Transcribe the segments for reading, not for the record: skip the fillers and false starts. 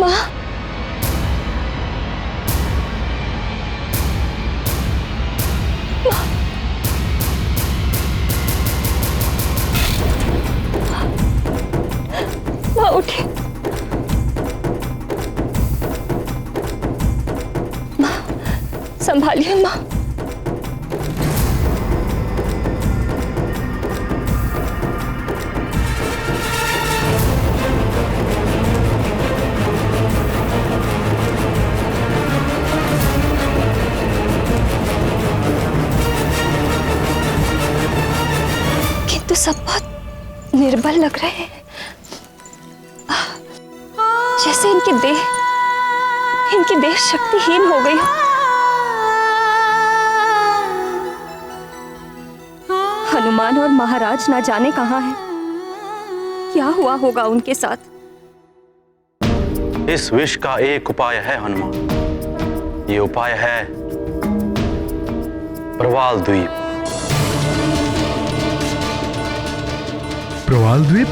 माँ, माँ उठिए। माँ संभालिए माँ। किंतु सब बहुत निर्बल लग रहे हैं, जैसे इनकी देह शक्तिहीन हो गई हो। हनुमान और महाराज ना जाने कहां हैं, क्या हुआ होगा उनके साथ। इस विष का एक उपाय है हनुमान, ये उपाय है प्रवाल द्वीप। प्रवाल द्वीप?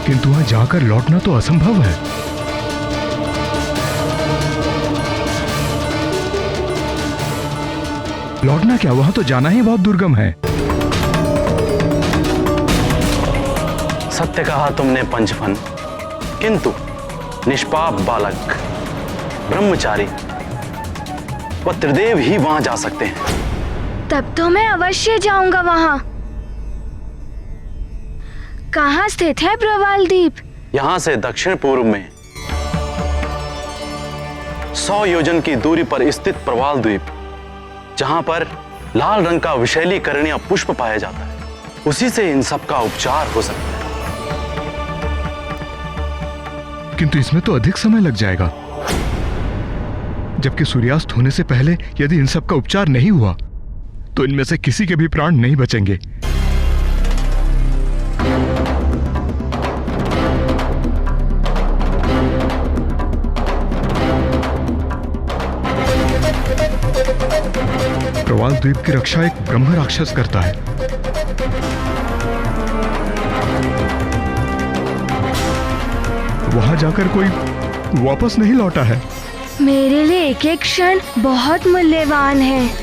किंतु वहां जाकर लौटना तो असंभव है। लौटना क्या, वहां तो जाना ही बहुत दुर्गम है। सत्य कहा तुमने पंचफन, किंतु निष्पाप बालक, ब्रह्मचारी व त्रिदेव ही वहां जा सकते हैं। तब तो मैं अवश्य जाऊंगा वहां। कहाँ स्थित है प्रवाल द्वीप? यहां से दक्षिण पूर्व में 100 योजन की दूरी पर स्थित प्रवाल द्वीप, जहां पर लाल रंग का विषैली करणीय पुष्प पाया जाता है, उसी से इन सब का उपचार हो सकता है। किंतु इसमें तो अधिक समय लग जाएगा, जबकि सूर्यास्त होने से पहले यदि इन सब का उपचार नहीं हुआ तो इनमें से किसी के भी प्राण नहीं बचेंगे। प्रवाल द्वीप की रक्षा एक ब्रह्म राक्षस करता है। वहां जाकर कोई वापस नहीं लौटा है। मेरे लिए एक एक क्षण बहुत मूल्यवान है।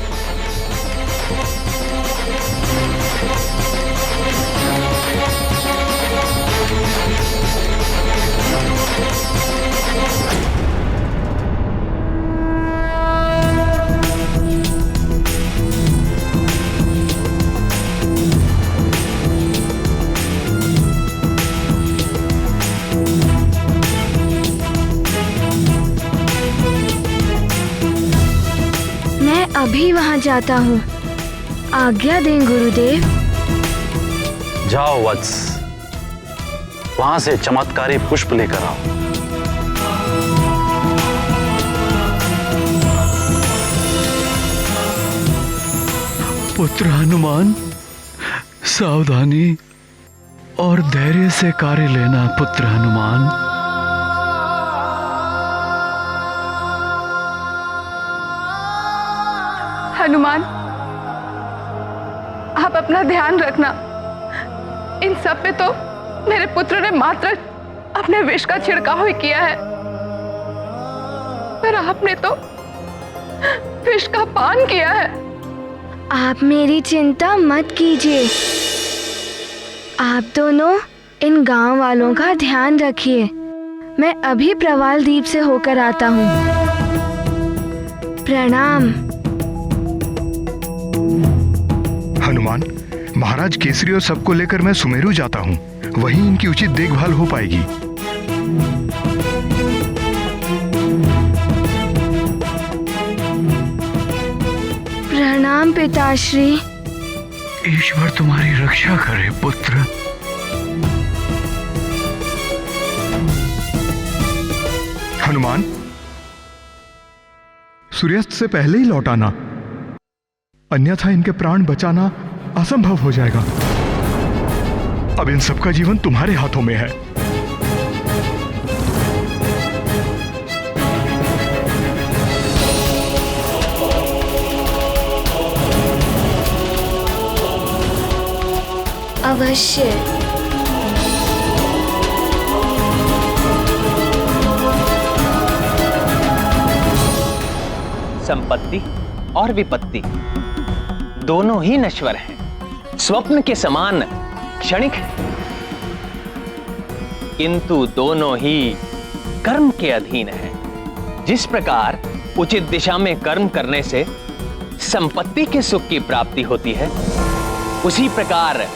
अभी वहां जाता हूँ, आज्ञा दें गुरुदेव। जाओ वत्स, वहां से चमत्कारी पुष्प लेकर आओ। पुत्र हनुमान, सावधानी और धैर्य से कार्य लेना पुत्र हनुमान। हनुमान, आप अपना ध्यान रखना। इन सब पे तो मेरे पुत्र ने मात्र अपने विष का छिड़काव ही किया है, पर आपने तो विष का पान किया है। आप मेरी चिंता मत कीजिए। आप दोनों इन गांव वालों का ध्यान रखिए। मैं अभी प्रवाल द्वीप से होकर आता हूँ। प्रणाम। हनुमान, महाराज केसरी और सबको लेकर मैं सुमेरु जाता हूँ, वहीं इनकी उचित देखभाल हो पाएगी। प्रणाम पिताश्री। ईश्वर तुम्हारी रक्षा करे पुत्र। हनुमान, सूर्यास्त से पहले ही लौट आना, अन्यथा इनके प्राण बचाना असंभव हो जाएगा। अब इन सबका जीवन तुम्हारे हाथों में है। अवश्य। संपत्ति और विपत्ति दोनों ही नश्वर हैं, स्वप्न के समान क्षणिक है, किंतु दोनों ही कर्म के अधीन है। जिस प्रकार उचित दिशा में कर्म करने से संपत्ति के सुख की प्राप्ति होती है, उसी प्रकार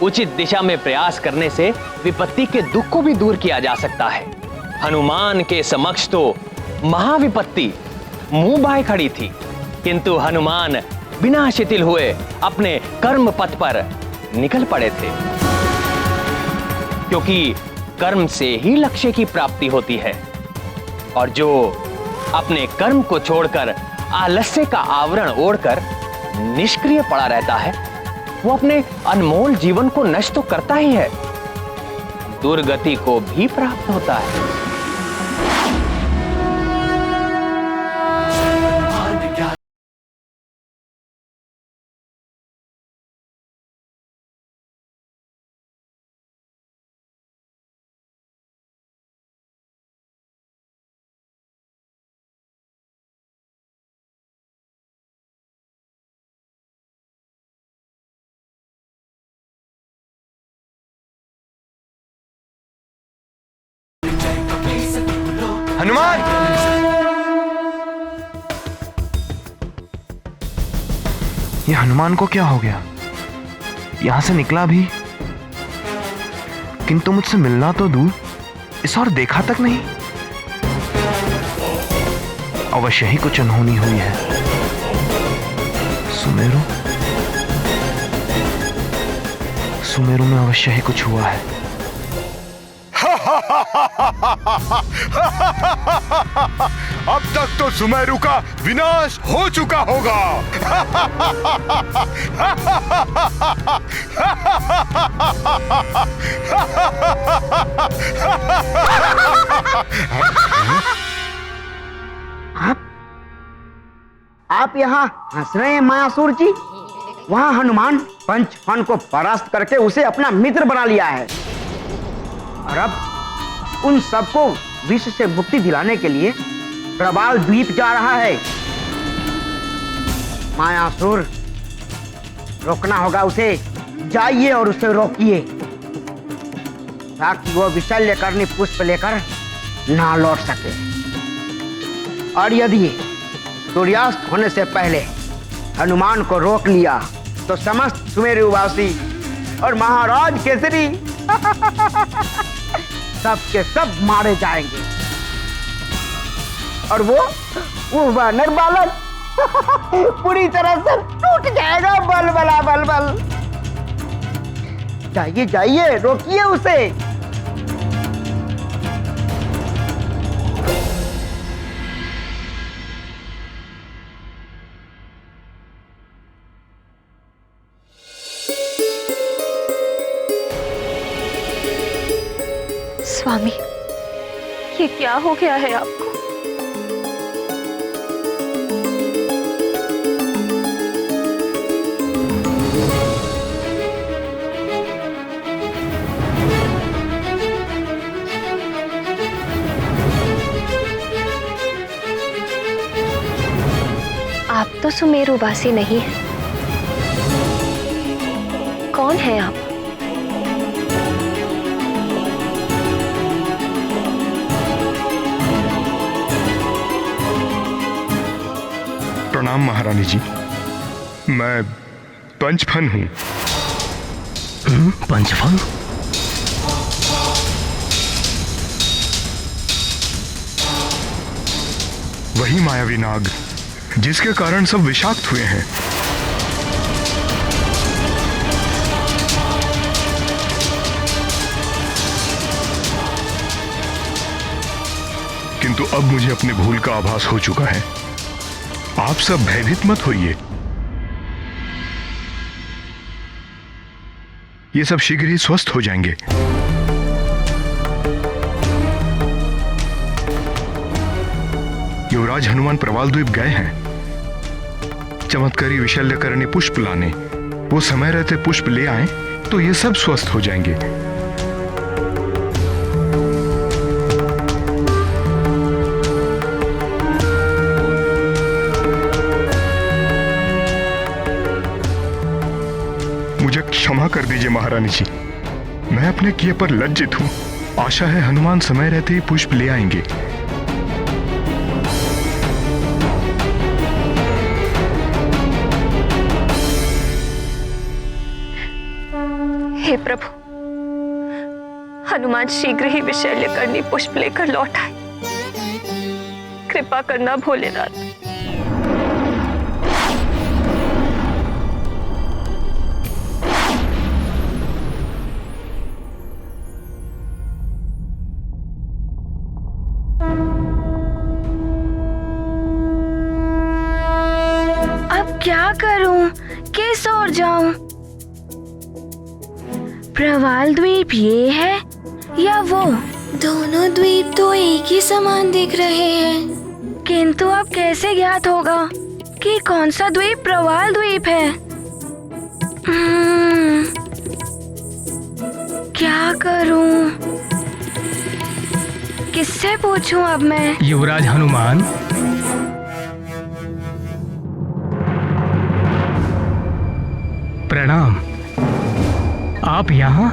उचित दिशा में प्रयास करने से विपत्ति के दुख को भी दूर किया जा सकता है। हनुमान के समक्ष तो महाविपत्ति मुंह बाए खड़ी थी, किंतु हनुमान बिना शिथिल हुए अपने कर्म पथ पर निकल पड़े थे, क्योंकि कर्म से ही लक्ष्य की प्राप्ति होती है। और जो अपने कर्म को छोड़कर आलस्य का आवरण ओढ़कर निष्क्रिय पड़ा रहता है, वो अपने अनमोल जीवन को नष्ट तो करता ही है, दुर्गति को भी प्राप्त होता है। हनुमान! ये हनुमान को क्या हो गया? यहां से निकला भी, किंतु मुझसे मिलना तो दूर, इस और देखा तक नहीं। अवश्य ही कुछ अनहोनी हुई है। सुमेरु में अवश्य ही कुछ हुआ है। अब तक तो सुमेरु का विनाश हो चुका होगा। आप यहाँ हंस रहे हैं मायासुर जी? वहां हनुमान पंचफन को परास्त करके उसे अपना मित्र बना लिया है, और अब उन सबको विष से मुक्ति दिलाने के लिए प्रवाल द्वीप जा रहा है। मायासुर, रोकना होगा उसे। जाइए और उसे रोकिए, ताकि वो विशल्यकर्णी पुष्प लेकर ना लौट सके। और यदि सूर्यास्त होने से पहले हनुमान को रोक लिया तो समस्त सुमेरुवासी और महाराज केसरी सब के सब मारे जाएंगे, और वो वानर बालक पूरी तरह से टूट जाएगा। बल बला बल बल। जाइए जाइए, रोकिए उसे। स्वामी, ये क्या हो गया है आपको? आप तो सुमेरुवासी नहीं हैं। कौन है आप? प्रणाम महारानी जी, मैं पंचफन हूं। पंचफन? वही मायावी नाग जिसके कारण सब विषाक्त हुए हैं। किंतु अब मुझे अपने भूल का आभास हो चुका है। आप सब भयभीत मत होइए, ये सब शीघ्र ही स्वस्थ हो जाएंगे। युवराज हनुमान प्रवाल द्वीप गए हैं चमत्कारी विशल्यकर्णी पुष्प लाने। वो समय रहते पुष्प ले आए तो ये सब स्वस्थ हो जाएंगे। कर दीजिए महारानी जी। मैं अपने किए पर लज्जित हूँ। आशा है हनुमान समय रहते ही पुष्प ले आएंगे। हे प्रभु, हनुमान शीघ्र ही विशैल्यकर्णी पुष्प लेकर लौट आए। कृपा करना भोलेनाथ। अब क्या करूं? किस ओर जाऊं? प्रवाल द्वीप ये है या वो? दोनों द्वीप तो एक ही समान दिख रहे हैं, किंतु अब कैसे ज्ञात होगा कि कौन सा द्वीप प्रवाल द्वीप है? क्या करूं? किससे पूछूं अब मैं? युवराज हनुमान, प्रणाम। आप यहाँ?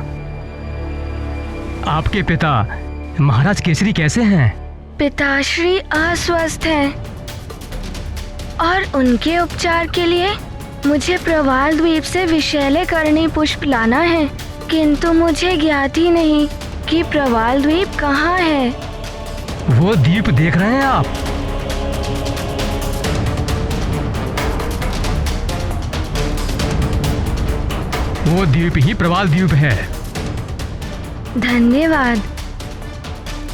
आपके पिता महाराज केसरी कैसे हैं? पिताश्री अस्वस्थ हैं और उनके उपचार के लिए मुझे प्रवाल द्वीप से विशैल्यकर्णी पुष्प लाना है, किंतु मुझे ज्ञात ही नहीं कि प्रवाल द्वीप कहाँ है। वो द्वीप देख रहे हैं आप? वो द्वीप ही प्रवाल द्वीप है। धन्यवाद।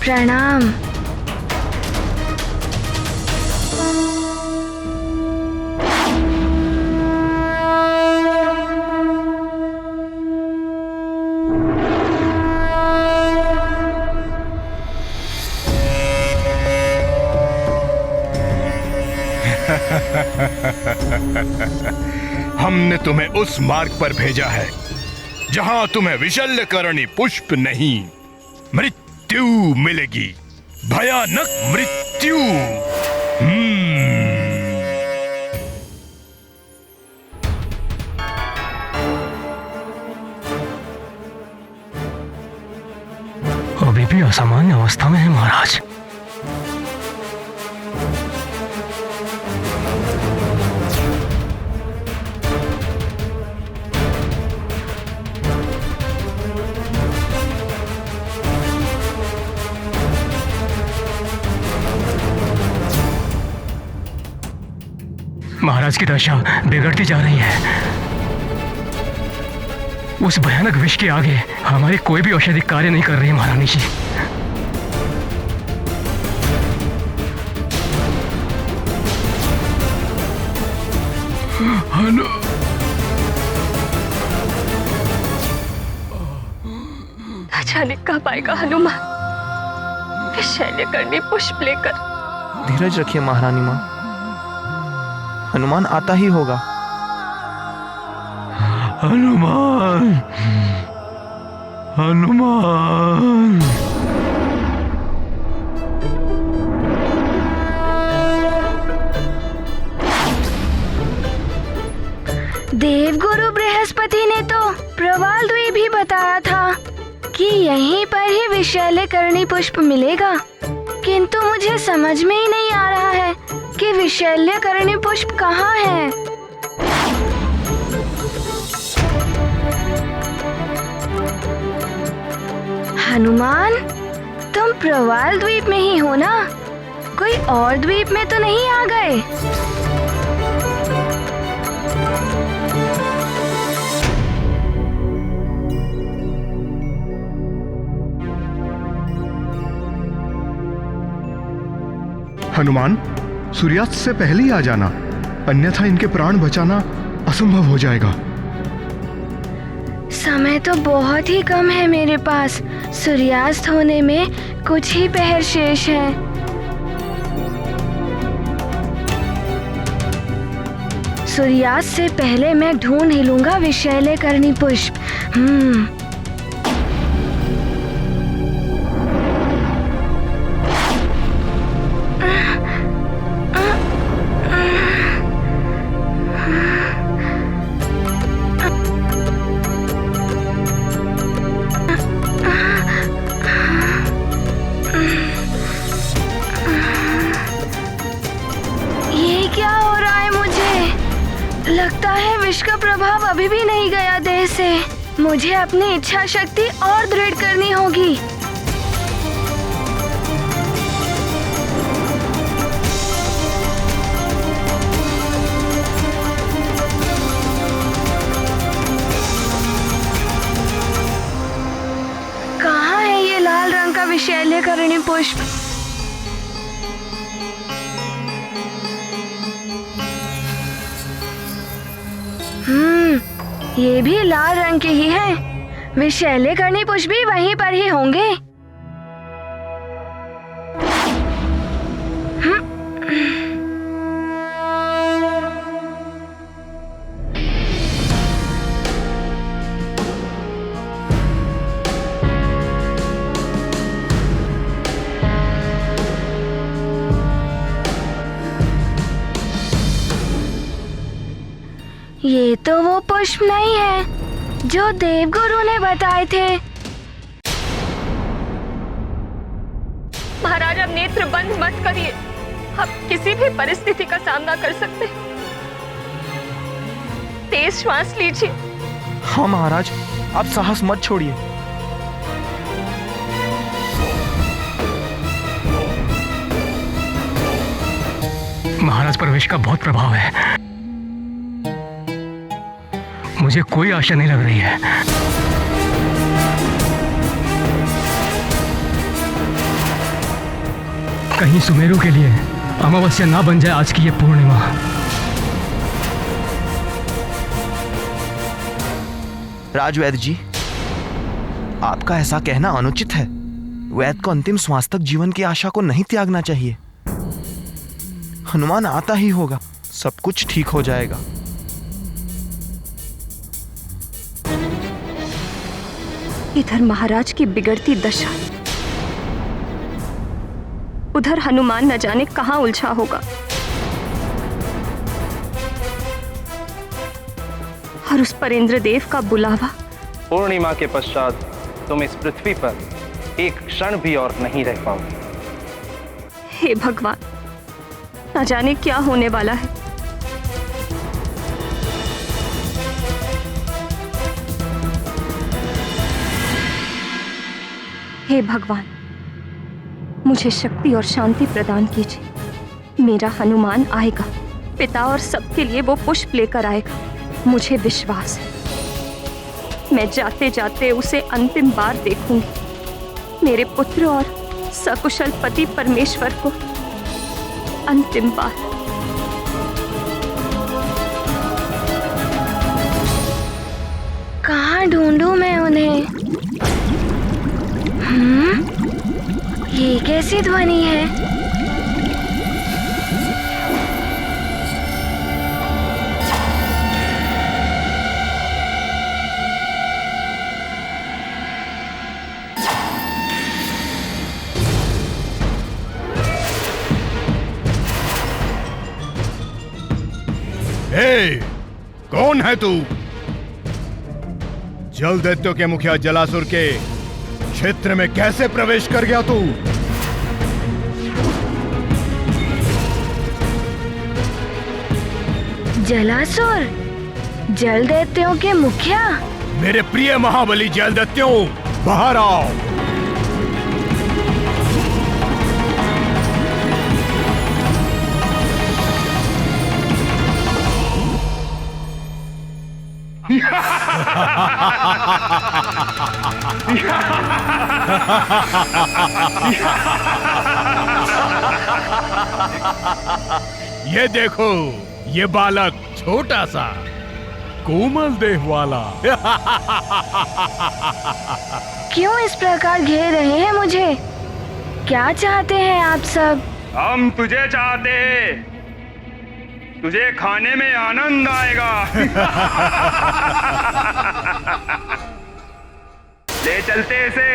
प्रणाम। हमने तुम्हें उस मार्ग पर भेजा है जहां तुम्हें विशल्यकर्णी पुष्प नहीं, मृत्यु मिलेगी। भयानक मृत्यु। अभी भी असामान्य अवस्था में है महाराज। महाराज की दशा बिगड़ती जा रही है। उस भयानक विष के आगे हमारी कोई भी औषधि कार्य नहीं कर रही है महारानी जी। न जाने कब आएगा हनुमान विशैल्यकर्णी पुष्प लेकर। धीरज रखिए महारानी माँ, हनुमान आता ही होगा। हनुमान, हनुमान। देवगुरु बृहस्पति ने तो प्रवाल द्वीप ही बताया था कि यहीं पर ही विशैल्यकर्णी पुष्प मिलेगा, किंतु मुझे समझ में ही नहीं आ रहा है कि विशैल्यकर्णी पुष्प कहाँ है। हनुमान, तुम प्रवाल द्वीप में ही हो ना? कोई और द्वीप में तो नहीं आ गए? हनुमान, सूर्यास्त से पहले ही आ जाना, अन्यथा इनके प्राण बचाना असंभव हो जाएगा। समय तो बहुत ही कम है मेरे पास। सूर्यास्त होने में कुछ ही पहर शेष है। सूर्यास्त से पहले मैं ढूंढ ही लूंगा विशैल्यकर्णी पुष्प। लगता है विष का प्रभाव अभी भी नहीं गया देह से। मुझे अपनी इच्छा शक्ति और दृढ़ करनी होगी। कहाँ है ये लाल रंग का विशैल्यकरणी पुष्प? ये भी लाल रंग के ही हैं। विशैल्यकरणी पुष्प भी वहीं पर ही होंगे। ये तो वो पुष्प नहीं है जो देवगुरु ने बताए थे। महाराज, अब नेत्र बंद मत करिए। आप किसी भी परिस्थिति का सामना कर सकते हैं। तेज श्वास लीजिए। हाँ महाराज, आप साहस मत छोड़िए। महाराज पर विष का बहुत प्रभाव है। मुझे कोई आशा नहीं लग रही है। कहीं सुमेरु के लिए अमावस्या ना बन जाए आज की ये पूर्णिमा। राजवैद्य जी, आपका ऐसा कहना अनुचित है। वैद्य को अंतिम श्वास तक जीवन की आशा को नहीं त्यागना चाहिए। हनुमान आता ही होगा, सब कुछ ठीक हो जाएगा। इधर महाराज की बिगड़ती दशा, उधर हनुमान न जाने कहां उलझा होगा। और उस पर इंद्रदेव का बुलावा। पूर्णिमा के पश्चात तुम इस पृथ्वी पर एक क्षण भी और नहीं रह पाओगे। हे भगवान, न जाने क्या होने वाला है। हे भगवान, मुझे शक्ति और शांति प्रदान कीजिए। मेरा हनुमान आएगा। पिता और सबके लिए वो पुष्प लेकर आएगा। मुझे विश्वास है मैं जाते जाते उसे अंतिम बार देखूंगी। मेरे पुत्र और सकुशल पति परमेश्वर को अंतिम बार। कहाँ ढूंढूं मैं उन्हें? ये कैसी ध्वनि है? कौन है तू? जल दैत्यों के मुखिया जलासुर के क्षेत्र में कैसे प्रवेश कर गया तू? जलासुर, जल दैत्यों के मुखिया? मेरे प्रिय महाबली जल दैत्यों, बाहर आओ। ये देखो, ये बालक छोटा सा कोमल देह वाला। क्यों इस प्रकार घेर रहे हैं मुझे? क्या चाहते हैं आप सब? हम तुझे चाहते हैं। तुझे खाने में आनंद आएगा। ले चलते इसे।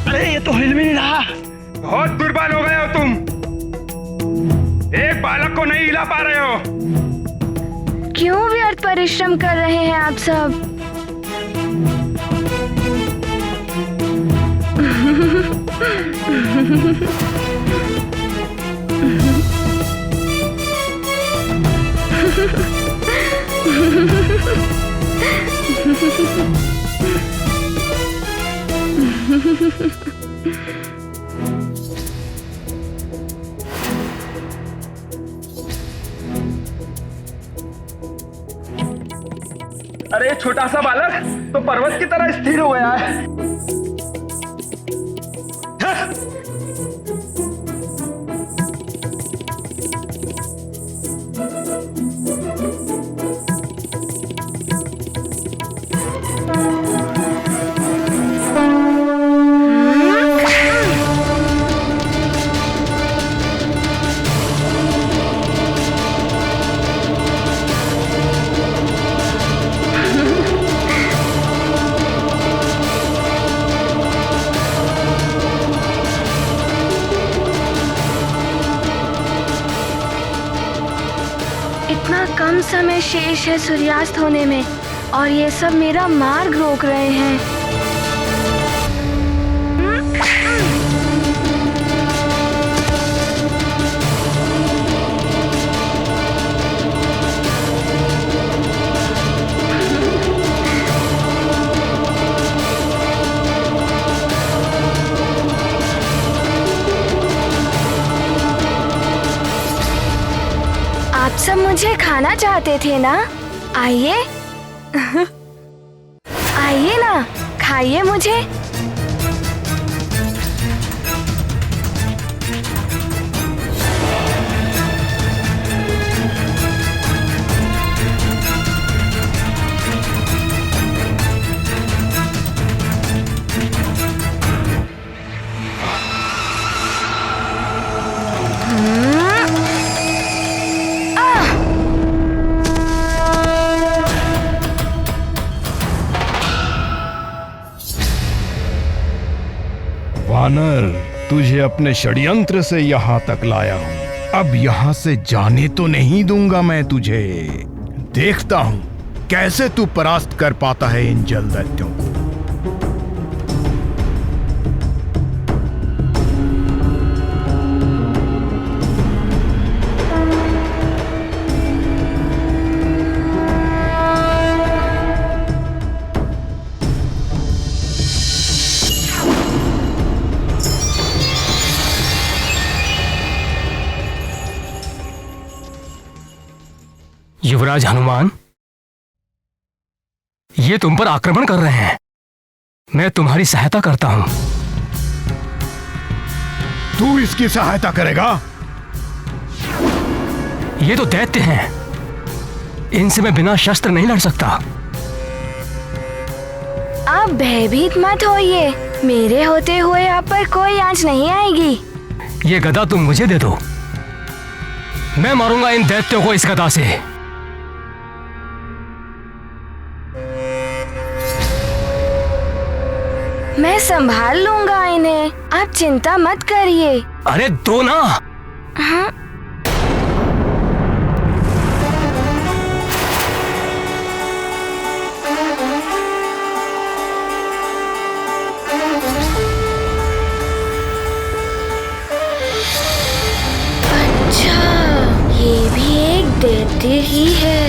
अरे ये तो हिल भी नहीं रहा। बहुत दुर्बल हो गए हो तुम। एक बालक को नहीं हिला पा रहे हो। क्यों व्यर्थ परिश्रम कर रहे हैं आप सब? अरे छोटा सा बालक तो पर्वत की तरह स्थिर हो गया है। इतना कम समय शेष है सूर्यास्त होने में और ये सब मेरा मार्ग रोक रहे हैं। आप सब मुझे खाना चाहते थे ना? आइए आइए ना, खाइए मुझे। वानर, तुझे अपने षड्यंत्र से यहाँ तक लाया हूँ। अब यहाँ से जाने तो नहीं दूंगा मैं तुझे। देखता हूँ कैसे तू परास्त कर पाता है इन जल दैत्यों को। युवराज हनुमान, ये तुम पर आक्रमण कर रहे हैं। मैं तुम्हारी सहायता करता हूं। तू इसकी सहायता करेगा? ये तो दैत्य हैं। इनसे मैं बिना शस्त्र नहीं लड़ सकता। आप भयभीत मत होइए। मेरे होते हुए आप पर कोई आंच नहीं आएगी। ये गदा तुम मुझे दे दो। मैं मारूंगा इन दैत्यों को इस गदा से। मैं संभाल लूंगा इन्हें, आप चिंता मत करिए। अरे दो ना। हाँ? अच्छा, ये भी एक दैत्य ही है।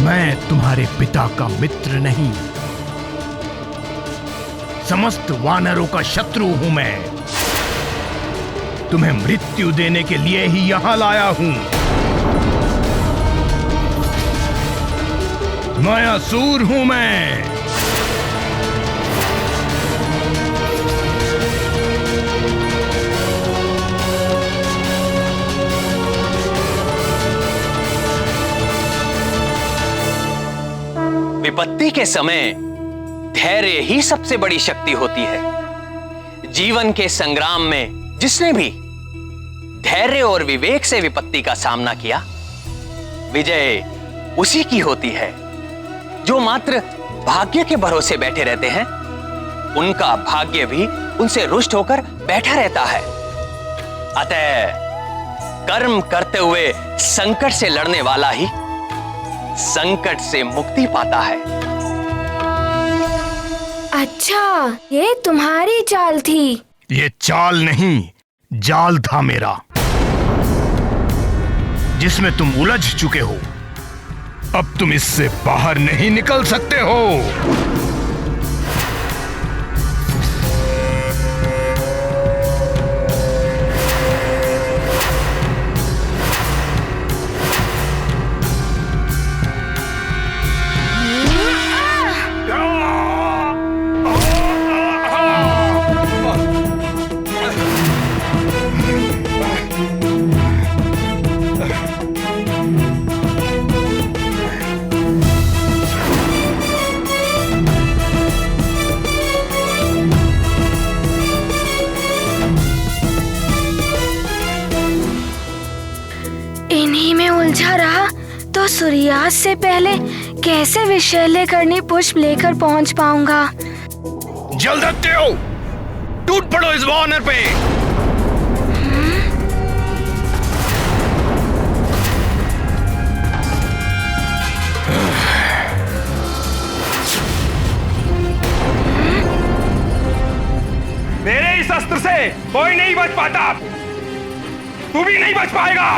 मैं तुम्हारे पिता का मित्र नहीं, समस्त वानरों का शत्रु हूं मैं। तुम्हें मृत्यु देने के लिए ही यहां लाया हूं। मैं असुर हूं मैं। विपत्ति के समय धैर्य ही सबसे बड़ी शक्ति होती है। जीवन के संग्राम में जिसने भी धैर्य और विवेक से विपत्ति का सामना किया, विजय उसी की होती है। जो मात्र भाग्य के भरोसे बैठे रहते हैं, उनका भाग्य भी उनसे रुष्ट होकर बैठा रहता है। अतः कर्म करते हुए संकट से लड़ने वाला ही संकट से मुक्ति पाता है। अच्छा, ये तुम्हारी चाल थी? ये चाल नहीं, जाल था मेरा, जिसमें तुम उलझ चुके हो। अब तुम इससे बाहर नहीं निकल सकते हो। इन्हीं में उलझा रहा तो सूर्यास्त से पहले कैसे विषैले करनी पुष्प लेकर पहुंच पाऊंगा? जल्द हो, टूट पड़ो इस वानर पे। मेरे इस अस्त्र से कोई नहीं बच पाता, तू भी नहीं बच पाएगा।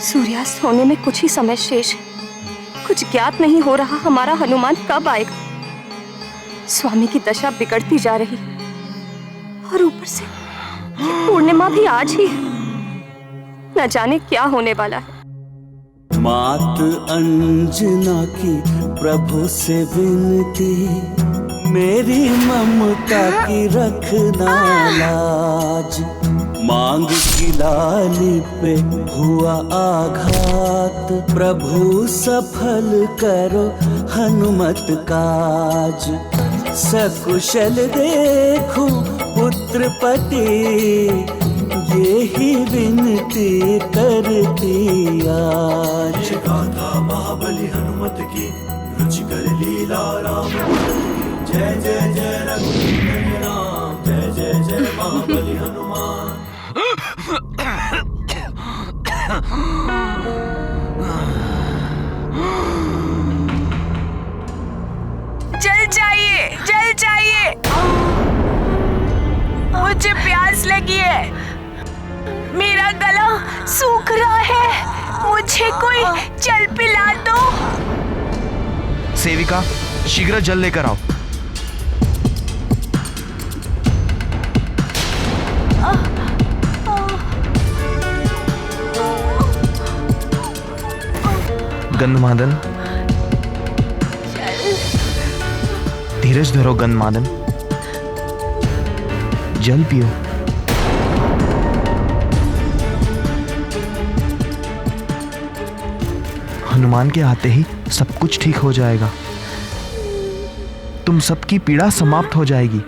सूर्यास्त होने में कुछ ही समय शेष है। कुछ ज्ञात नहीं हो रहा हमारा हनुमान कब आएगा। स्वामी की दशा बिगड़ती जा रही है और ऊपर से ये पूर्णिमा भी आज ही है। न जाने क्या होने वाला है। मात अंजना की प्रभु से विनती, मेरी ममता की रखना लाज। मांग की लाली पे हुआ आघात, प्रभु सफल करो हनुमत काज। सकुशल देखूं पुत्र पति, ये ही विनती करती आज। गाथा महाबली हनुमत की, रुचिकर लीला राम की। जय जय जय रघुवीर राम, जय जय जय महाबली हनुमान। जल चाहिए, जल चाहिए, मुझे प्यास लगी है, मेरा गला सूख रहा है, मुझे कोई जल पिला दो। सेविका, शीघ्र जल लेकर आओ। गंधमादन, धीरज धरो गंधमादन, जल पियो। हनुमान के आते ही सब कुछ ठीक हो जाएगा। तुम सबकी पीड़ा समाप्त हो जाएगी।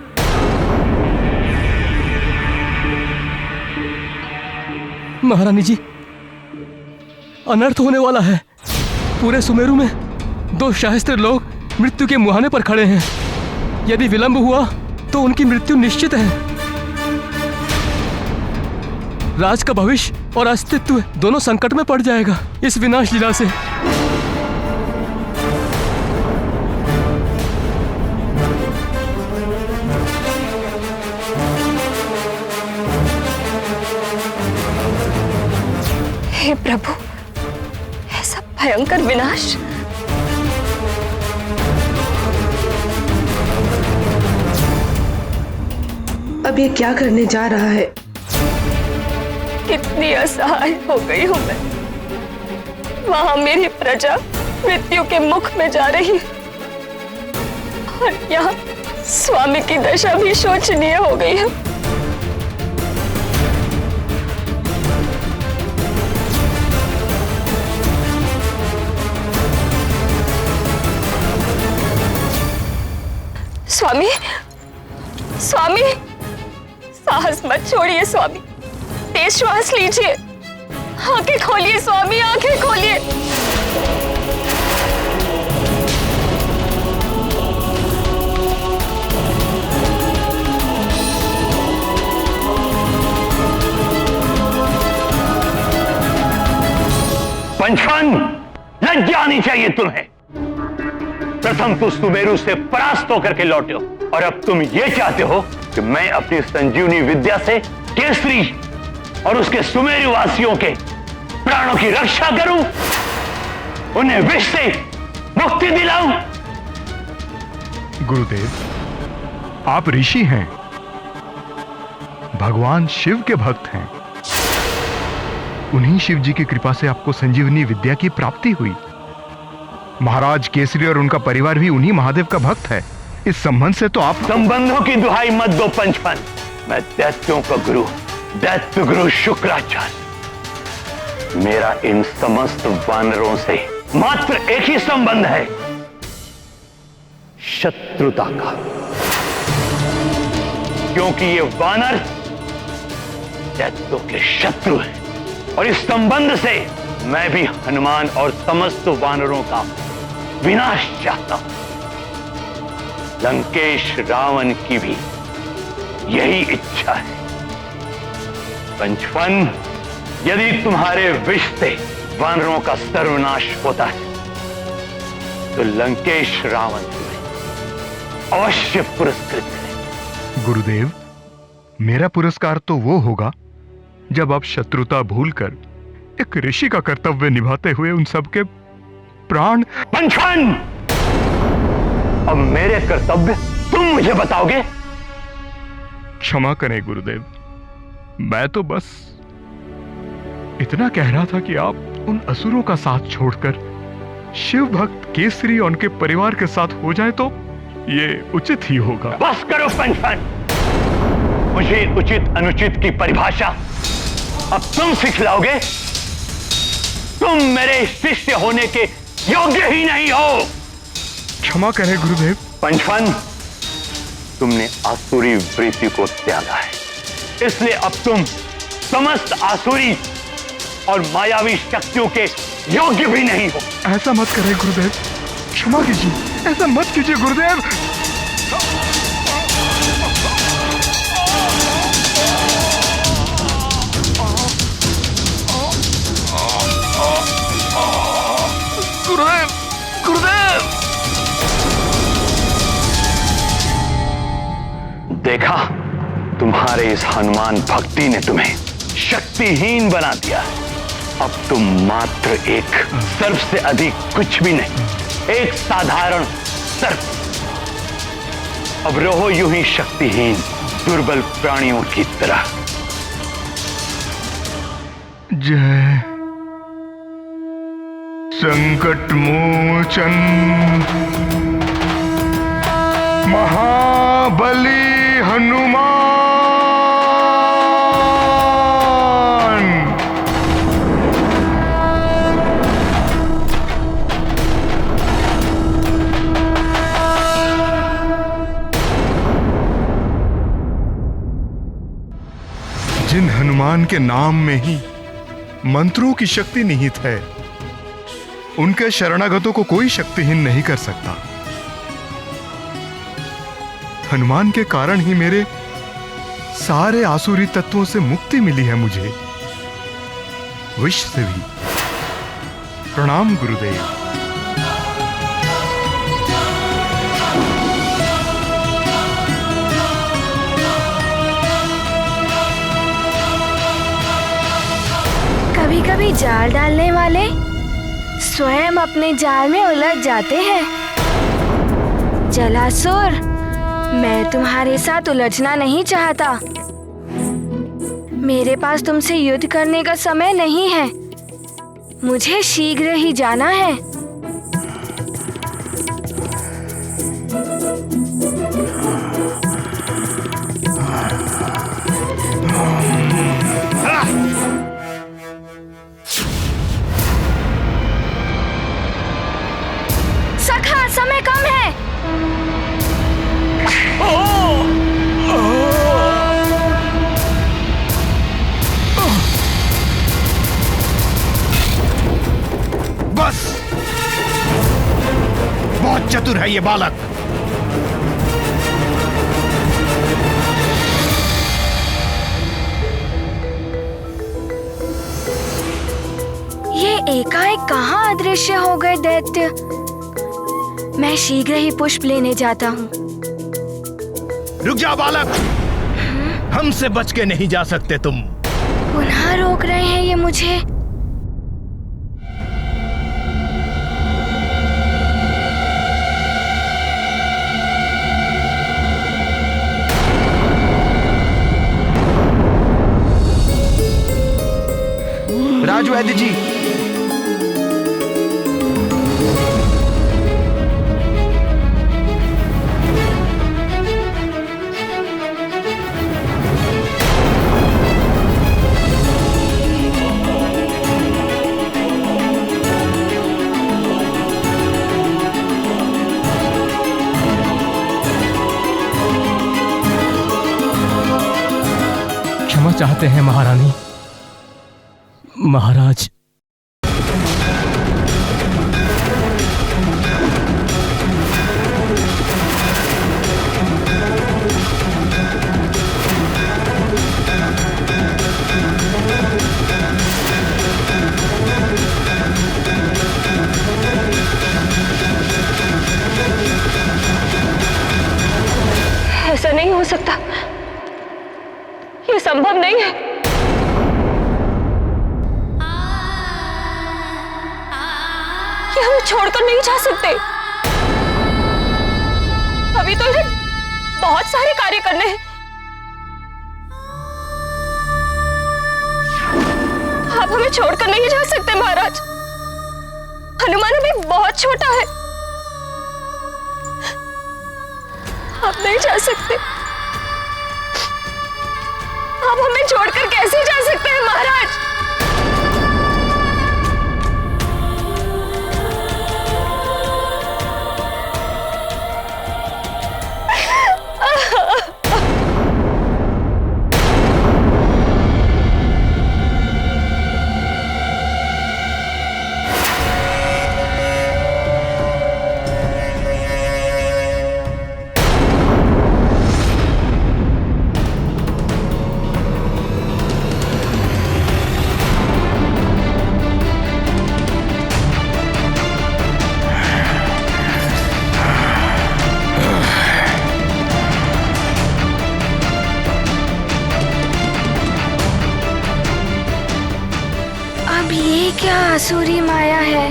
महारानी जी, अनर्थ होने वाला है। पूरे सुमेरु में 2 शास्त्र लोग मृत्यु के मुहाने पर खड़े हैं। यदि विलंब हुआ तो उनकी मृत्यु निश्चित है। राज का भविष्य और अस्तित्व दोनों संकट में पड़ जाएगा इस विनाश लीला से। हे प्रभु, ऐसा भयंकर विनाश। अब ये क्या करने जा रहा है? कितनी असहाय हो गई हूं मैं। वहां मेरी प्रजा मृत्यु के मुख में जा रही है और यहाँ स्वामी की दशा भी शोचनीय हो गई है। स्वामी, स्वामी, साहस मत छोड़िए स्वामी, तेज श्वास लीजिए, आंखें खोलिए स्वामी, आंखें खोलिए। पंचफन, लज्जा आनी चाहिए तुम्हें। प्रथम तो सुमेरु से परास्त होकर के लौटे हो और अब तुम ये चाहते हो कि मैं अपनी संजीवनी विद्या से केसरी और उसके सुमेरु वासियों के प्राणों की रक्षा करूं, उन्हें विष से मुक्ति दिलाऊं। गुरुदेव, आप ऋषि हैं, भगवान शिव के भक्त हैं। उन्हीं शिव जी की कृपा से आपको संजीवनी विद्या की प्राप्ति हुई। महाराज केसरी और उनका परिवार भी उन्हीं महादेव का भक्त है। इस संबंध से तो आप संबंधों की दुहाई मत दो पंचफन। मैं दैत्यों का गुरु, दैत्य गुरु शुक्राचार्य। मेरा इन समस्त वानरों से मात्र एक ही संबंध है, शत्रुता का। क्योंकि ये वानर दैत्यों के शत्रु हैं और इस संबंध से मैं भी हनुमान और समस्त वानरों का विनाश चाहता हूं। लंकेश रावण की भी यही इच्छा है। पंचफन, यदि तुम्हारे विष से वानरों का सर्वनाश होता है तो लंकेश रावण तुम्हें अवश्य पुरस्कृत करें। गुरुदेव, मेरा पुरस्कार तो वो होगा जब आप शत्रुता भूलकर एक ऋषि का कर्तव्य निभाते हुए उन सबके प्राण। पंचफन, अब मेरे कर्तव्य तुम मुझे बताओगे? क्षमा करें गुरुदेव, मैं तो बस इतना कह रहा था कि आप उन असुरों का साथ छोड़कर शिव भक्त केसरी और उनके परिवार के साथ हो जाए तो ये उचित ही होगा। बस करो पंचफन, मुझे उचित अनुचित की परिभाषा अब तुम सिखलाओगे। तुम मेरे शिष्य होने के योग्य ही नहीं हो। क्षमा करें गुरुदेव। पंचफन, तुमने आसुरी वृत्ति को त्यागा है, इसलिए अब तुम समस्त आसुरी और मायावी शक्तियों के योग्य भी नहीं हो। ऐसा मत करें गुरुदेव, क्षमा कीजिए, ऐसा मत कीजिए गुरुदेव। गुरुदेव, गुरुदेव! देखा, तुम्हारे इस हनुमान भक्ति ने तुम्हें शक्तिहीन बना दिया। अब तुम मात्र एक सर्प से अधिक कुछ भी नहीं, एक साधारण सर्प। अब रहो यूं ही शक्तिहीन दुर्बल प्राणियों की तरह। जय संकट मोचन महाबली हनुमान। जिन हनुमान के नाम में ही मंत्रों की शक्ति निहित है, उनके शरणागतों को कोई शक्तिहीन नहीं कर सकता। हनुमान के कारण ही मेरे सारे आसुरी तत्वों से मुक्ति मिली है मुझे, विष से भी। प्रणाम गुरुदेव। कभी कभी जाल डालने वाले स्वयं अपने जाल में उलझ जाते हैं। जलासुर, मैं तुम्हारे साथ उलझना नहीं चाहता। मेरे पास तुमसे युद्ध करने का समय नहीं है। मुझे शीघ्र ही जाना है। सखा, समय कम है। चतुर है ये बालक। ये एकाएक कहाँ अदृश्य हो गए दैत्य। मैं शीघ्र ही पुष्प लेने जाता हूँ। रुक जा बालक, हमसे बच के नहीं जा सकते तुम। पुनः रोक रहे हैं ये मुझे। राजवैद्य जी, क्षमा चाहते हैं महारानी। महाराज, ऐसा नहीं हो सकता, ये संभव नहीं है। ये हम छोड़कर नहीं जा सकते। अभी तो इन्हें बहुत सारे कार्य करने हैं। आप हमें छोड़कर नहीं जा सकते महाराज। हनुमान अभी बहुत छोटा है, आप नहीं जा सकते। आप हमें छोड़कर कैसे जा सकते हैं महाराज? अब ये क्या आसुरी माया है?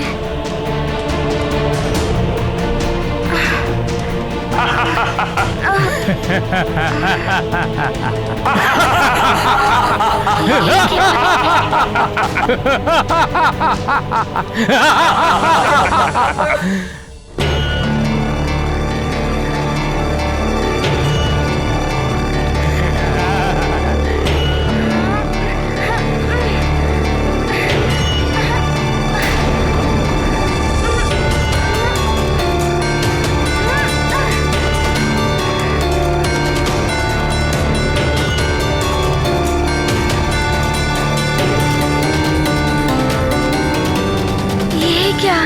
क्या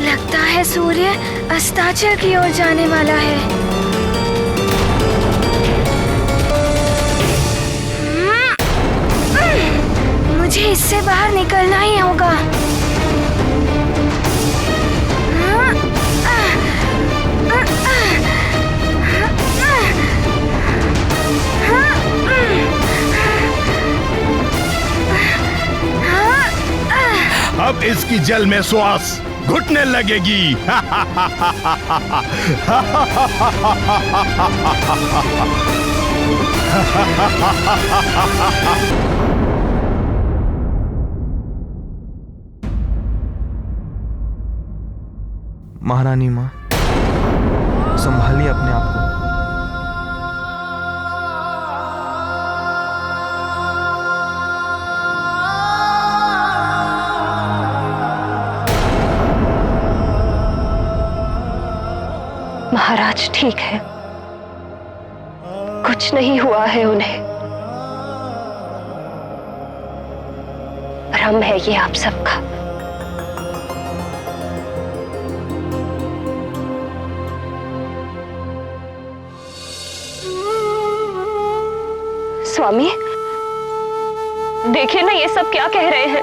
लगता है सूर्य अस्ताचल की ओर जाने वाला है। मुझे इससे बाहर निकलना ही होगा। अब इसकी जल में श्वास घुटने लगेगी। महारानी माँ, संभालिए अपने आप को। महाराज ठीक है, कुछ नहीं हुआ है उन्हें। भ्रम है ये आप सबका। स्वामी, देखिए ना ये सब क्या कह रहे हैं।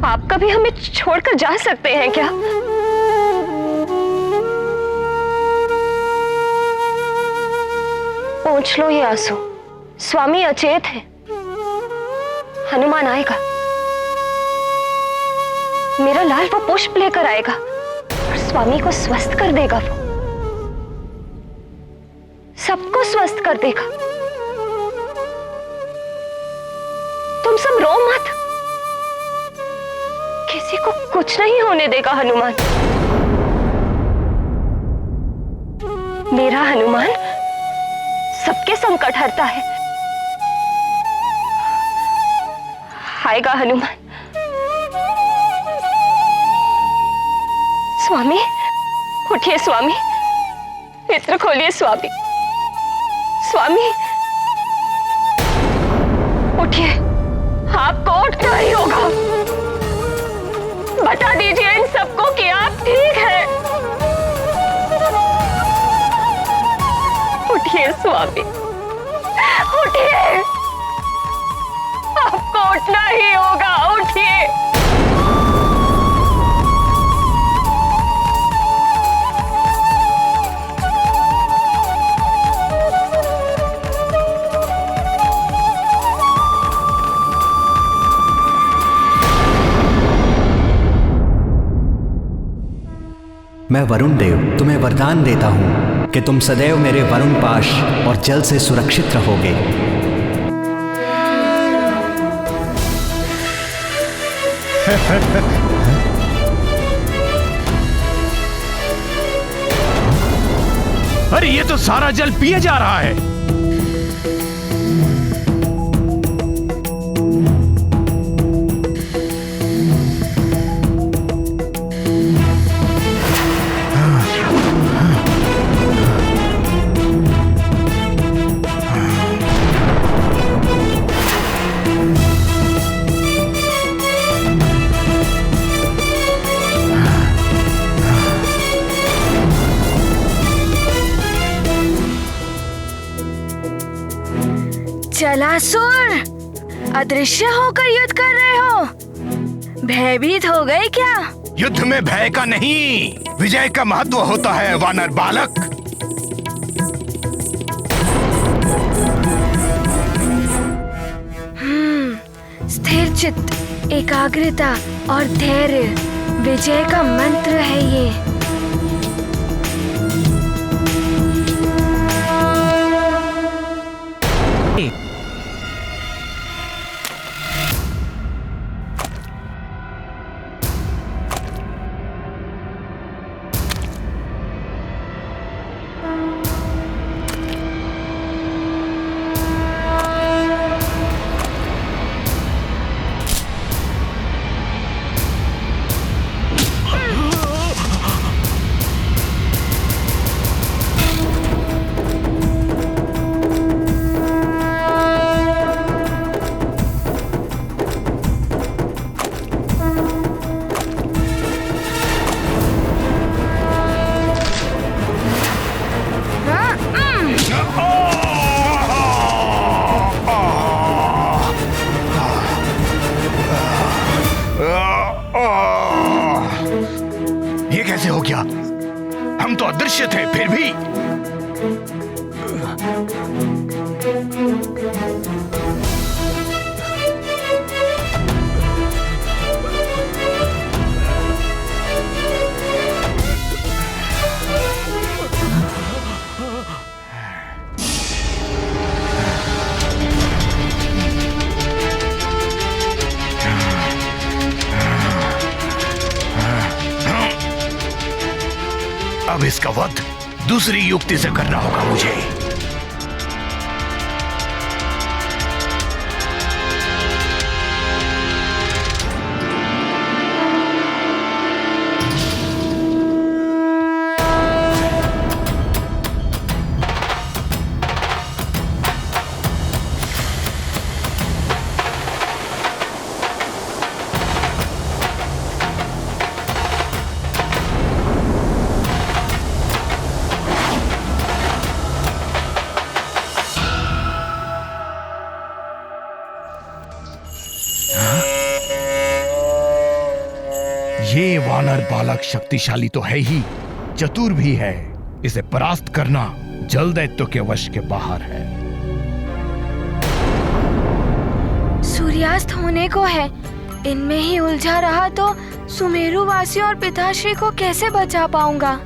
आप कभी हमें छोड़कर जा सकते हैं क्या? पूछ लो ये आंसू। स्वामी अचेत है, हनुमान आएगा, मेरा लाल वो पुष्प लेकर आएगा और स्वामी को स्वस्थ कर देगा। वो सबको स्वस्थ कर देगा। तुम सब रो मत, किसी को कुछ नहीं होने देगा हनुमान। मेरा हनुमान सबके संकट हरता है। आएगा हनुमान। स्वामी उठिए, स्वामी नेत्र खोलिए, स्वामी स्वामी उठिए, आपको उठना ही होगा। बता दीजिए इन सबको कि आप ठीक हैं। उठिए स्वामी, उठिए, आपको उठना ही होगा। उठिए। मैं वरुण देव तुम्हें वरदान देता हूं कि तुम सदैव मेरे वरुण पाश और जल से सुरक्षित रहोगे। अरे ये तो सारा जल पिए जा रहा है। जलासुर, अदृश्य होकर युद्ध कर रहे हो? भयभीत हो गए क्या? युद्ध में भय का नहीं, विजय का महत्व होता है वानर बालक। स्थिर चित्त, एकाग्रता और धैर्य विजय का मंत्र है ये। ये कैसे हो गया? हम तो अदृश्य थे फिर भी। अब इसका वध दूसरी युक्ति से करना होगा मुझे। वानर बालक शक्तिशाली तो है ही, चतुर भी है। इसे परास्त करना जल दैत्य के वश के बाहर है। सूर्यास्त होने को है, इनमें ही उलझा रहा तो सुमेरु वासियों और पिताश्री को कैसे बचा पाऊंगा।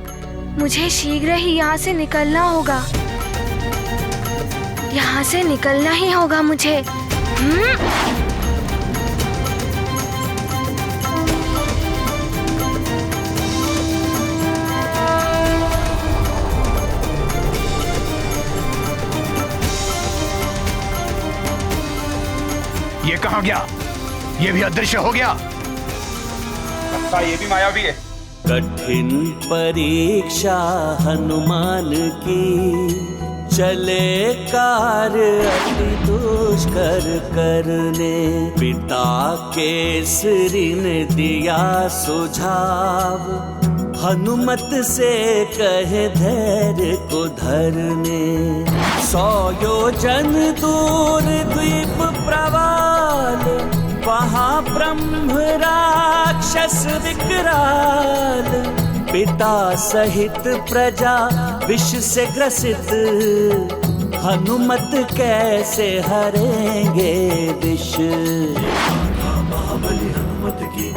मुझे शीघ्र ही यहाँ से निकलना होगा, यहाँ से निकलना ही होगा मुझे। ये कहाँ गया? ये भी अदृश्य हो गया। लगता ये भी मायावी है। कठिन परीक्षा हनुमान की, चले कार्य अति दुष्कर करने। पिता केसरी ने दिया सुझाव, हनुमत से कहे धैर्य को धरने। 100 योजन दूर द्वीप प्रवाल, वहाँ ब्रह्म राक्षस विकराल। पिता सहित प्रजा विष से ग्रसित, हनुमत कैसे हरेंगे विष। महाबली हनुमत की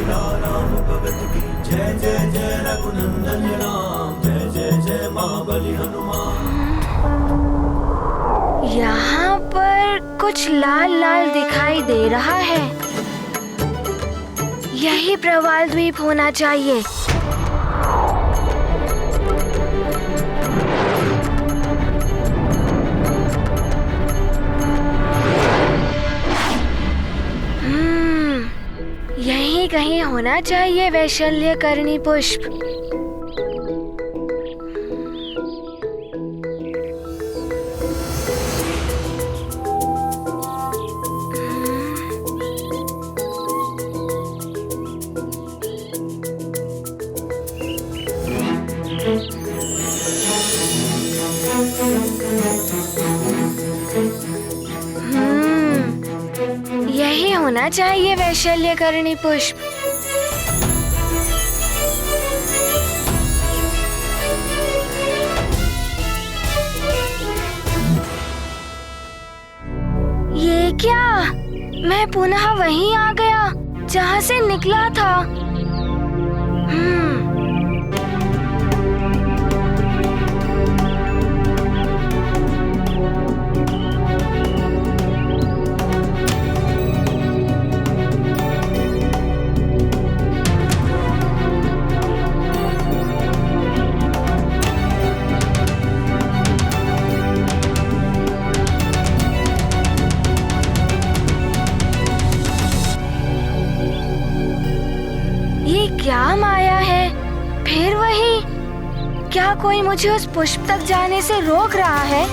राम भगत की, जय जय जय रघुनंदन राम, जय जय जय महाबली हनुमान। यहाँ पर कुछ लाल लाल दिखाई दे रहा है, यही प्रवाल द्वीप होना चाहिए। यहीं कहीं होना चाहिए वैशल्यकरणी पुष्प। यही होना चाहिए वैशल्यकरणी पुष्प। ये क्या? मैं पुनः वहीं आ गया जहाँ से निकला था। क्या माया है? फिर वही? क्या कोई मुझे उस पुष्प तक जाने से रोक रहा है?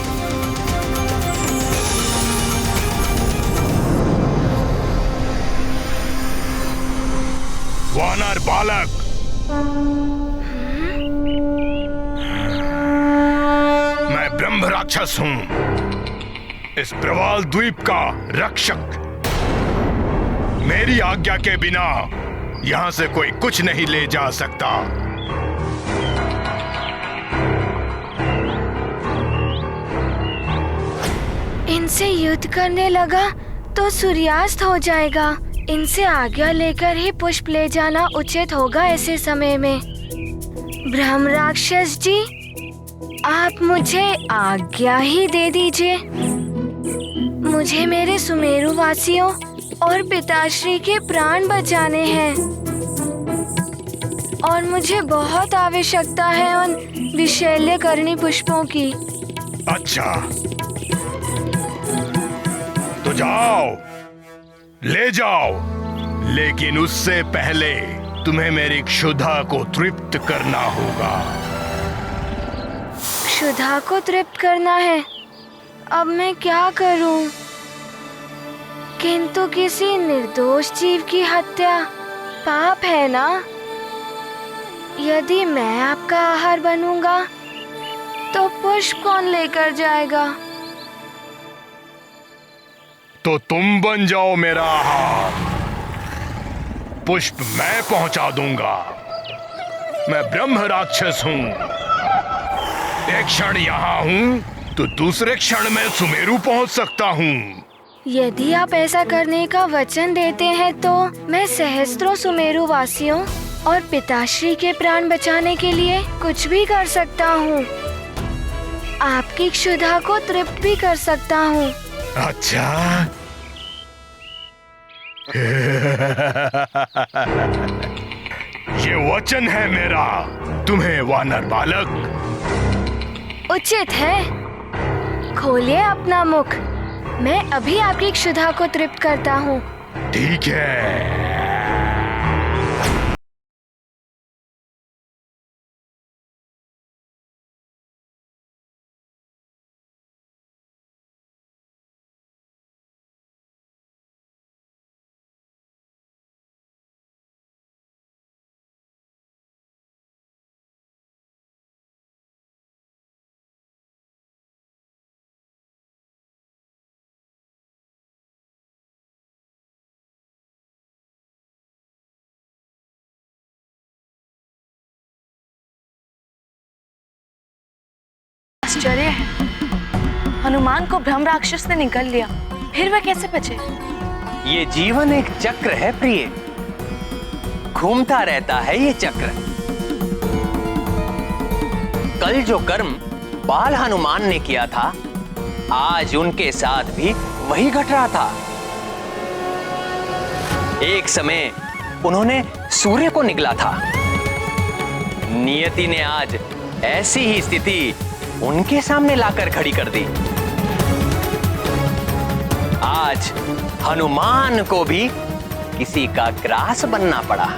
वानर बालक, मैं ब्रह्म राक्षस हूँ, इस प्रवाल द्वीप का रक्षक। मेरी आज्ञा के बिना यहां से कोई कुछ नहीं ले जा सकता। इनसे युद्ध करने लगा तो सूर्यास्त हो जाएगा। इनसे आज्ञा लेकर ही पुष्प ले जाना उचित होगा ऐसे समय में। ब्रह्म राक्षस जी, आप मुझे आज्ञा ही दे दीजिए। मुझे मेरे सुमेरु वासियों और पिताश्री के प्राण बचाने हैं और मुझे बहुत आवश्यकता है उन विशैल्यकरणी पुष्पों की। अच्छा, तो जाओ, ले जाओ, लेकिन उससे पहले तुम्हें मेरी क्षुधा को तृप्त करना होगा। क्षुधा को तृप्त करना है? अब मैं क्या करूं? किंतु किसी निर्दोष जीव की हत्या पाप है ना? यदि मैं आपका आहार बनूंगा तो पुष्प कौन लेकर जाएगा? तो तुम बन जाओ मेरा आहार। पुष्प मैं पहुंचा दूंगा। मैं ब्रह्म राक्षस हूं। एक क्षण यहाँ हूं तो दूसरे क्षण में सुमेरु पहुंच सकता हूं। यदि आप ऐसा करने का वचन देते हैं तो मैं सहस्त्रों सुमेरु वासियों और पिताश्री के प्राण बचाने के लिए कुछ भी कर सकता हूँ। आपकी क्षुधा को तृप्त भी कर सकता हूँ। अच्छा ये वचन है मेरा तुम्हें, वानर बालक। उचित है, खोलिए अपना मुख। मैं अभी आपकी क्षुधा को तृप्त करता हूँ। ठीक है। आश्चर्य है, हनुमान को ब्रह्म राक्षस ने निगल लिया, फिर वह कैसे बचे? ये जीवन एक चक्र है प्रिय, घूमता रहता है ये चक्र। कल जो कर्म बाल हनुमान ने किया था, आज उनके साथ भी वही घट रहा था। एक समय उन्होंने सूर्य को निगला था। नियति ने आज ऐसी ही स्थिति उनके सामने लाकर खड़ी कर दी। आज हनुमान को भी किसी का ग्रास बनना पड़ा।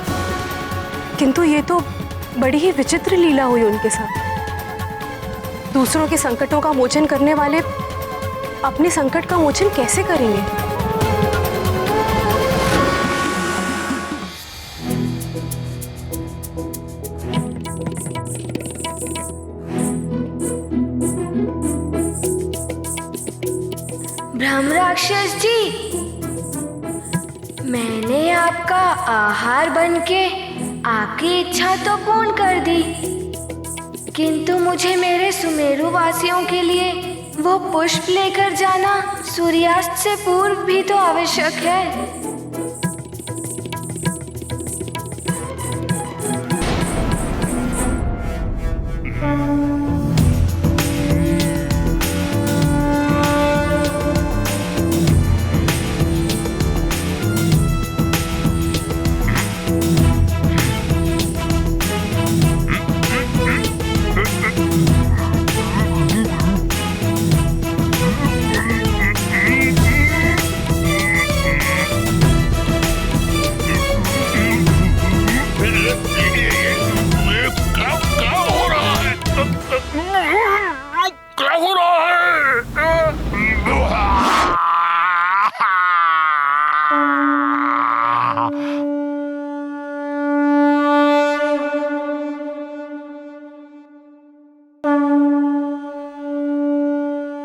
किंतु ये तो बड़ी ही विचित्र लीला हुई उनके साथ। दूसरों के संकटों का मोचन करने वाले अपने संकट का मोचन कैसे करेंगे? ब्रह्म राक्षस जी, मैंने आपका आहार बनके आपकी इच्छा तो पूर्ण कर दी, किंतु मुझे मेरे सुमेरु वासियों के लिए वो पुष्प लेकर जाना सूर्यास्त से पूर्व भी तो आवश्यक है।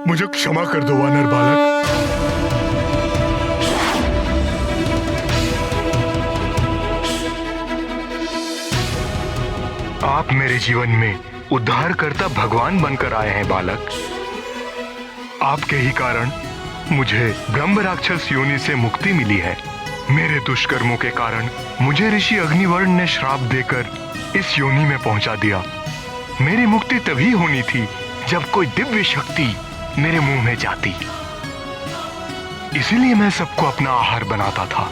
मुझे क्षमा कर दो वानर बालक। आप मेरे जीवन में उद्धारकर्ता भगवान बनकर आए हैं बालक। आपके ही कारण मुझे ब्रह्म राक्षस योनि से मुक्ति मिली है। मेरे दुष्कर्मों के कारण मुझे ऋषि अग्निवर्ण ने श्राप देकर इस योनि में पहुंचा दिया। मेरी मुक्ति तभी होनी थी जब कोई दिव्य शक्ति मेरे मुंह में जाती। इसीलिए मैं सबको अपना आहार बनाता था।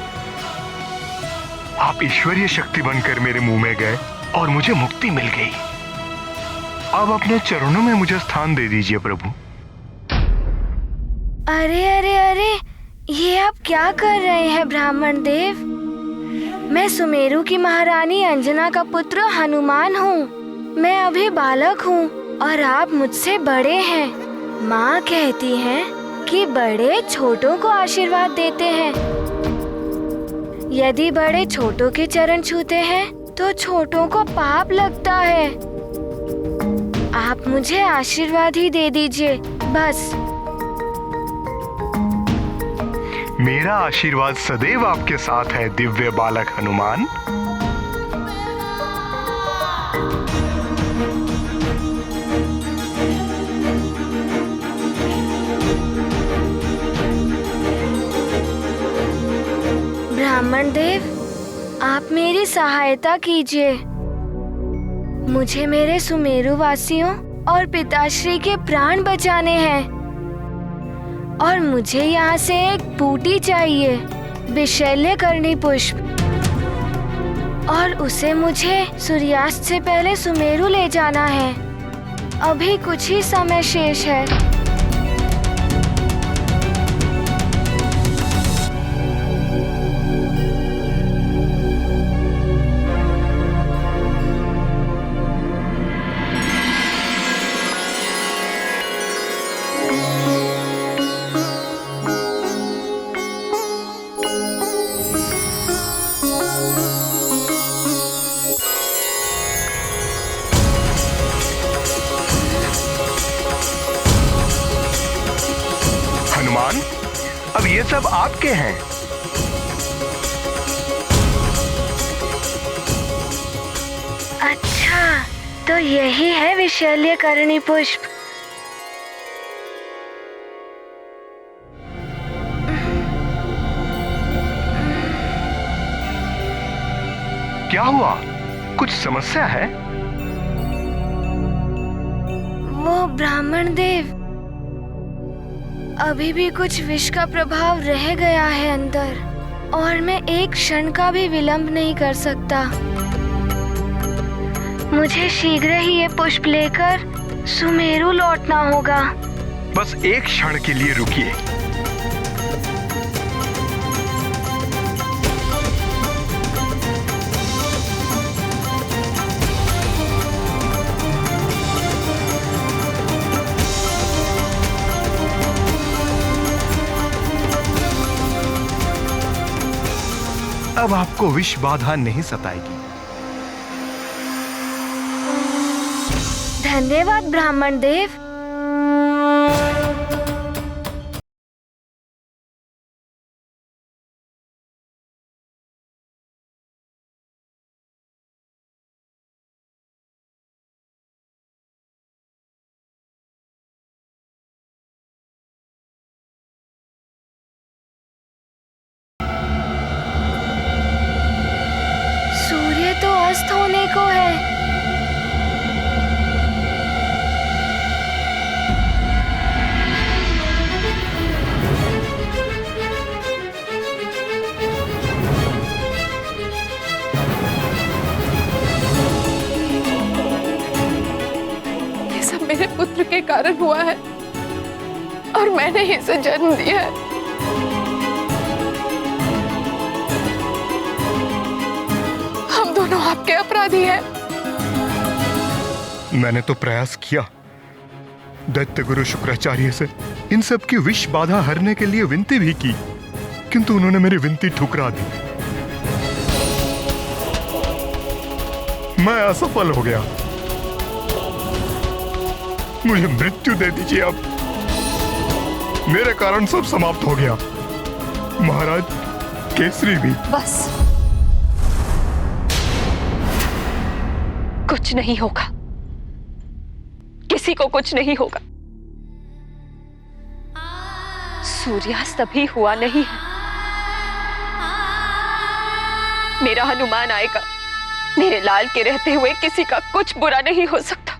आप ईश्वरीय शक्ति बनकर मेरे मुंह में गए और मुझे मुक्ति मिल गई। अब अपने चरणों में मुझे स्थान दे दीजिए प्रभु। अरे अरे अरे, ये आप क्या कर रहे हैं ब्राह्मण देव? मैं सुमेरु की महारानी अंजना का पुत्र हनुमान हूँ। मैं अभी बालक हूँ और आप मुझसे बड़े हैं। माँ कहती हैं कि बड़े छोटों को आशीर्वाद देते हैं। यदि बड़े छोटों के चरण छूते हैं तो छोटों को पाप लगता है। आप मुझे आशीर्वाद ही दे दीजिए बस। मेरा आशीर्वाद सदैव आपके साथ है दिव्य बालक हनुमान। ब्राह्मण देव, आप मेरी सहायता कीजिए। मुझे मेरे सुमेरु वासियों और पिताश्री के प्राण बचाने हैं और मुझे यहाँ से एक बूटी चाहिए, विशैल्यकर्णी पुष्प, और उसे मुझे सूर्यास्त से पहले सुमेरु ले जाना है। अभी कुछ ही समय शेष है। हनुमान, अब ये सब आपके हैं। अच्छा, तो यही है विशैल्यकर्णी पुष्प। क्या हुआ? कुछ समस्या है? वो ब्राह्मण देव, अभी भी कुछ विष का प्रभाव रह गया है अंदर और मैं एक क्षण का भी विलंब नहीं कर सकता। मुझे शीघ्र ही ये पुष्प लेकर सुमेरु लौटना होगा। बस एक क्षण के लिए रुकिए। अब आपको विष बाधा नहीं सताएगी। धन्यवाद ब्राह्मण देव। सूर्य तो अस्त होने को है। ये सब मेरे पुत्र के कारण हुआ है और मैंने ही इसे जन्म दिया है। हम दोनों आपके अपराधी हैं। मैंने तो प्रयास किया दैत्य गुरु शुक्राचार्य से इन सब की विष बाधा हरने के लिए विनती भी की, किंतु उन्होंने मेरी विनती ठुकरा दी। मैं असफल हो गया। मुझे मृत्यु दे दीजिए अब। मेरे कारण सब समाप्त हो गया। महाराज केसरी भी। बस, कुछ नहीं होगा, किसी को कुछ नहीं होगा। सूर्यास्त अभी हुआ नहीं है। मेरा हनुमान आएगा। मेरे लाल के रहते हुए किसी का कुछ बुरा नहीं हो सकता।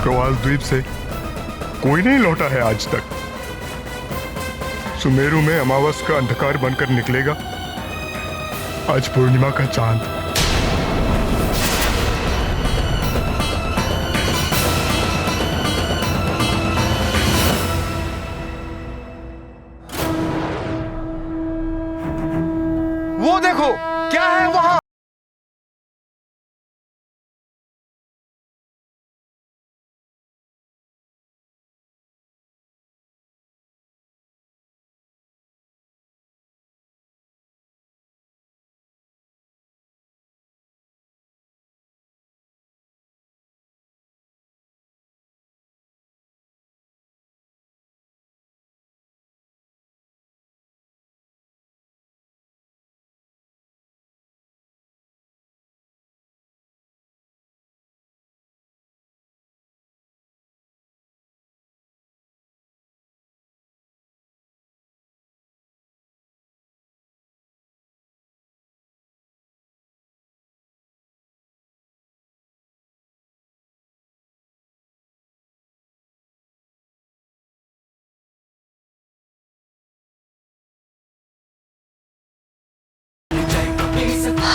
प्रवाल द्वीप से कोई नहीं लौटा है आज तक। सुमेरु में अमावस का अंधकार बनकर निकलेगा आज पूर्णिमा का चांद। वो देखो क्या है वहां।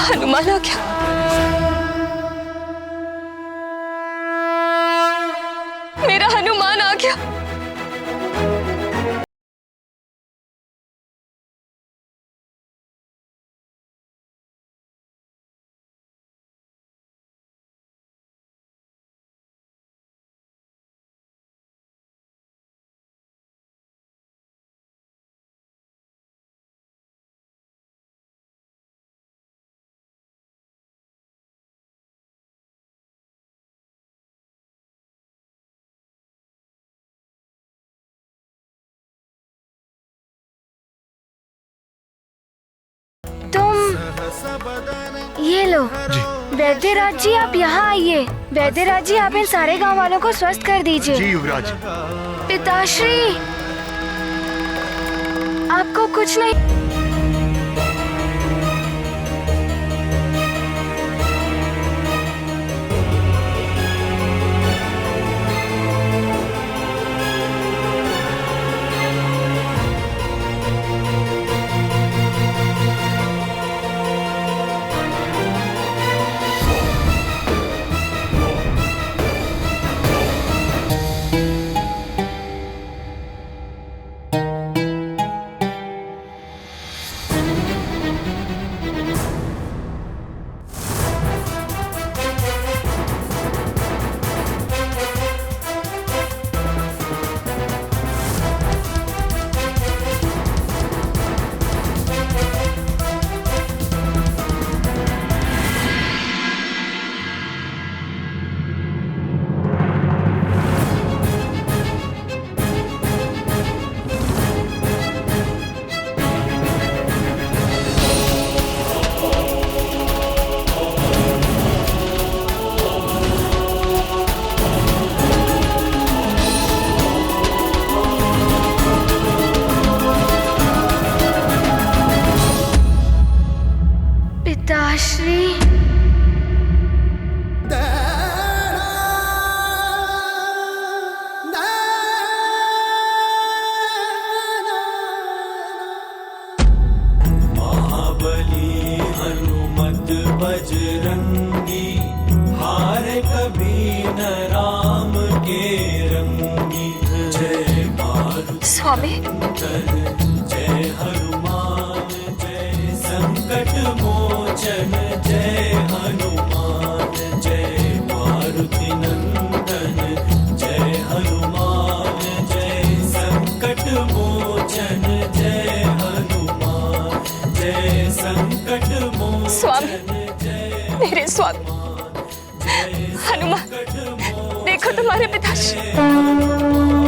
हनुमान आ गया। मेरा हनुमान आ गया। ये लो जी। वैद्यराज जी आप यहाँ आइए। वैद्यराज जी आप इन सारे गांव वालों को स्वस्थ कर दीजिए। जी युवराज। पिताश्री आपको कुछ नहीं। बजरंगी हार कभी न राम के रंगी। जय मारुति स्वामी जय हनुमान जय संकट मोचन जय हनुमान जय मारुति नंदन जय हनुमान जय संकट मोचन जय हनुमान जय संकट मोचन। स्वामी मेरे स्वामी हनुमान देखो तुम्हारे पिताश्री।